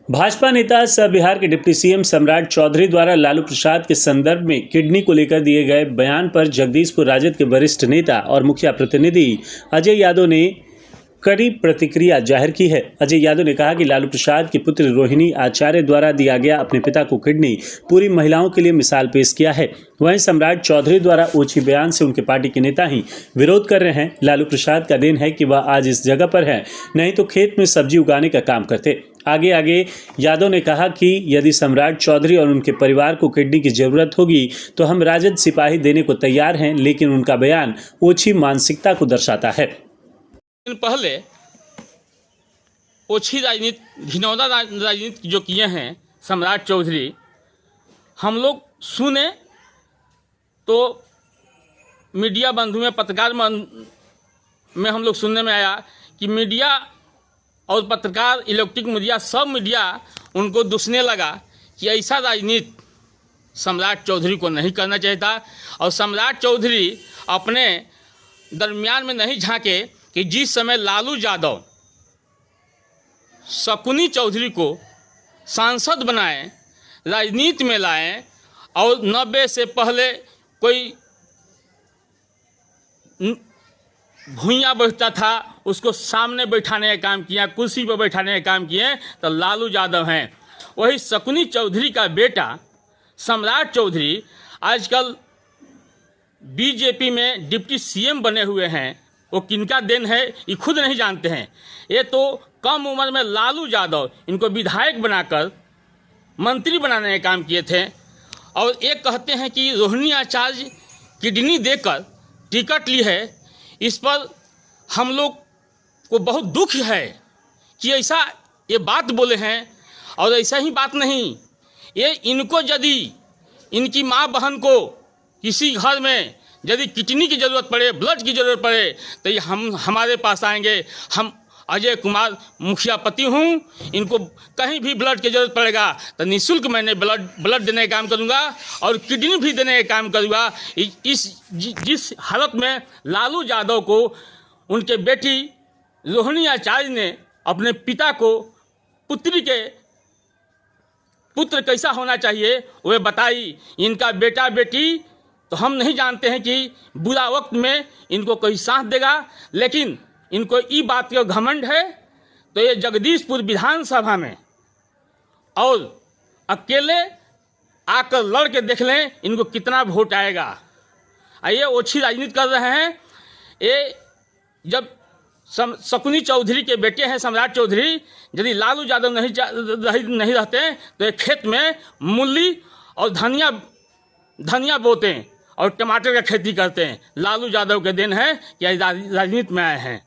भाजपा नेता सह बिहार के डिप्टी सीएम सम्राट चौधरी द्वारा लालू प्रसाद के संदर्भ में किडनी को लेकर दिए गए बयान पर जगदीशपुर राजद के वरिष्ठ नेता और मुखिया प्रतिनिधि अजय यादव ने कड़ी प्रतिक्रिया जाहिर की है। अजय यादव ने कहा कि लालू प्रसाद की पुत्री रोहिणी आचार्य द्वारा दिया गया अपने पिता को किडनी पूरी महिलाओं के लिए मिसाल पेश किया है। वहीं सम्राट चौधरी द्वारा ओछी बयान से उनके पार्टी के नेता ही विरोध कर रहे हैं। लालू प्रसाद का दिन है कि वह आज इस जगह पर है, नहीं तो खेत में सब्जी उगाने का काम करते। आगे यादव ने कहा कि यदि सम्राट चौधरी और उनके परिवार को किडनी की जरूरत होगी तो हम राजद सिपाही देने को तैयार हैं, लेकिन उनका बयान ओछी मानसिकता को दर्शाता है। दिन पहले ओछी राजनीति, घिनौना राजनीति जो किए हैं सम्राट चौधरी, हम लोग सुने तो मीडिया बंधु में, पत्रकार में हम लोग सुनने में आया कि मीडिया और पत्रकार, इलेक्ट्रिक मीडिया, सब मीडिया उनको दुसने लगा कि ऐसा राजनीति सम्राट चौधरी को नहीं करना चाहिए था। और सम्राट चौधरी अपने दरमियान में नहीं झांके कि जिस समय लालू यादव शकुनी चौधरी को सांसद बनाएं, राजनीति में लाएं और 90 से पहले कोई भुइयाँ बैठता था उसको सामने बैठाने का काम किया, कुर्सी पर बैठाने का काम किए, तो लालू यादव हैं। वही शकुनी चौधरी का बेटा सम्राट चौधरी आजकल बीजेपी में डिप्टी सीएम बने हुए हैं। वो किनका देन है ये खुद नहीं जानते हैं। ये तो कम उम्र में लालू यादव इनको विधायक बनाकर मंत्री बनाने का काम किए थे। और एक कहते हैं कि रोहिणी आचार्य किडनी देकर टिकट ली है। इस पर हम लोग को बहुत दुख है कि ऐसा ये बात बोले हैं। और ऐसा ही बात नहीं, ये इनको यदि इनकी माँ बहन को किसी घर में यदि किडनी की ज़रूरत पड़े, ब्लड की ज़रूरत पड़े, तो ये हमारे पास आएंगे। हम अजय कुमार मुखिया पति हूँ, इनको कहीं भी ब्लड की ज़रूरत पड़ेगा तो निःशुल्क मैंने ब्लड देने का काम करूँगा और किडनी भी देने का काम करूँगा। जिस हालत में लालू यादव को उनके बेटी रोहिणी आचार्य ने अपने पिता को पुत्र कैसा होना चाहिए वह बताई। इनका बेटा बेटी तो हम नहीं जानते हैं कि बुरा वक्त में इनको कोई साथ देगा, लेकिन इनको ये बात का घमंड है तो ये जगदीशपुर विधानसभा में और अकेले आकर लड़ के देख लें इनको कितना वोट आएगा। ये ओछी राजनीति कर रहे हैं। ये जब शकुनी चौधरी के बेटे हैं सम्राट चौधरी, यदि लालू यादव नहीं रहते तो ये खेत में मूली और धनिया बोते हैं और टमाटर का खेती करते हैं। लालू यादव के दिन है कि राजनीति में आए हैं।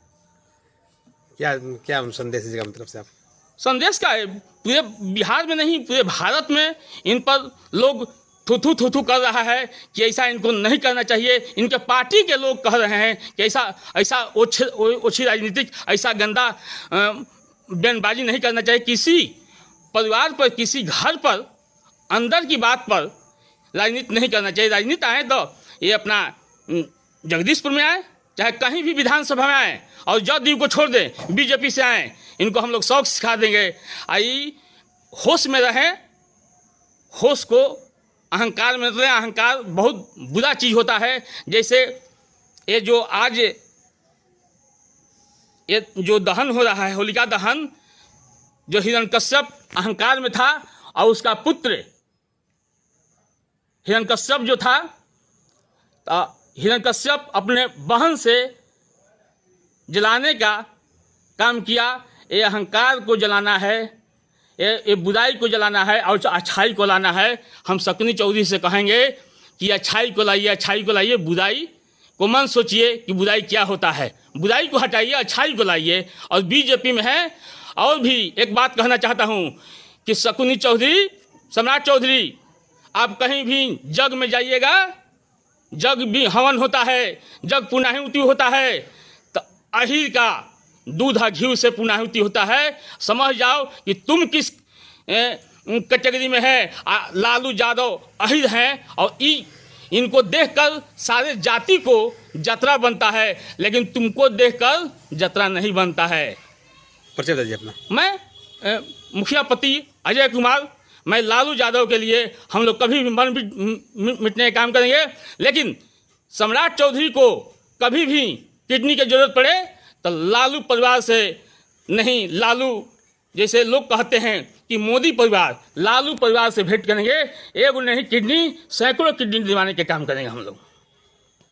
क्या संदेश दीजिएगा मतलब से आप? संदेश का है, पूरे बिहार में नहीं पूरे भारत में इन पर लोग थू कर रहा है कि ऐसा इनको नहीं करना चाहिए। इनके पार्टी के लोग कह रहे हैं कि ऐसा ओछी राजनीतिक, ऐसा गंदा बयानबाजी नहीं करना चाहिए। किसी परिवार पर, किसी घर पर, अंदर की बात पर राजनीति नहीं करना चाहिए। राजनीति आए तो ये अपना जगदीशपुर में आए, चाहे कहीं भी विधानसभा में आए, और जदयू को छोड़ दें, बीजेपी से आए, इनको हम लोग शौक सिखा देंगे। आई होश में रहें, होश को अहंकार में रहें। अहंकार बहुत बुरा चीज़ होता है। जैसे ये जो आज ये जो दहन हो रहा है, होलिका दहन, जो हिरण्यकश्यप अहंकार में था और उसका पुत्र हिरण्यकश्यप जो था, हिरण्यकश्यप अपने बहन से जलाने का काम किया। ये अहंकार को जलाना है, ये बुराई को जलाना है और अच्छाई को लाना है। हम शकुनी चौधरी से कहेंगे कि अच्छाई को लाइए, बुराई को मन सोचिए कि बुराई क्या होता है। बुराई को हटाइए, अच्छाई को लाइए। और बीजेपी में है। और भी एक बात कहना चाहता हूँ कि शकुनी चौधरी, सम्राट चौधरी, आप कहीं भी जग में जाइएगा, जग भी हवन होता है, जग पुनाहुति होता है, तो अहिर का दूध घी से पुनाहुति होता है। समझ जाओ कि तुम किस कैटेगरी में है। लालू यादव अहिर हैं और इनको देखकर सारे जाति को जतरा बनता है, लेकिन तुमको देखकर जतरा नहीं बनता है। परिचय दीजिए अपना। मैं मुखिया पति अजय कुमार, मैं लालू यादव के लिए हम लोग कभी भी मर मिटने का काम करेंगे। लेकिन सम्राट चौधरी को कभी भी किडनी की जरूरत पड़े तो लालू परिवार से नहीं, लालू जैसे लोग कहते हैं कि मोदी परिवार, लालू परिवार से भेंट करेंगे। एक नहीं किडनी, सैकड़ों किडनी दिलवाने के काम करेंगे हम लोग।